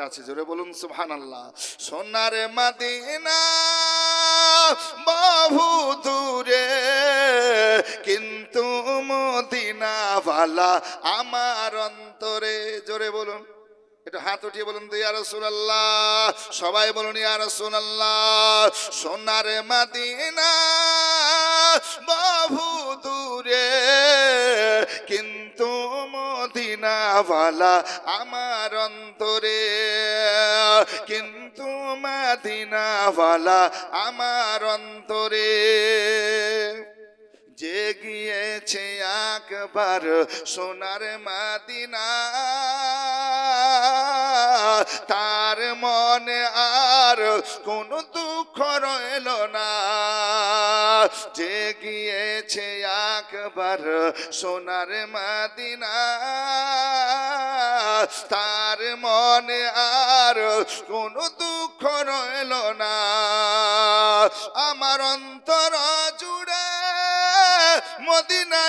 আছে, জোরে বলুন সুবহানাল্লাহ। সোনার মদিনা বহু দূরে, কিন্তু মদিনা ওয়ালা আমার অন্তরে। জোরে বলুন, একটু হাত উঠিয়ে বলুন তো ইয়া রাসূলুল্লাহ। সবাই বলুন ইয়া রাসূলুল্লাহ। সোনার মদিনা বহু দূরে, কিন্তু মদিনা ওয়ালা আমার অন্তরে, কিন্তু মদিনা ওয়ালা আমার অন্তরে। যে গিয়েছে একবার সোনার মদিনা, তার মনে আর কোনো দুঃখ রইল না। যে গিয়েছে একবার সোনার মদিনা, তার মনে আর কোনো দুঃখ রইল না। আমার অন্তর জুড়ে মদিনা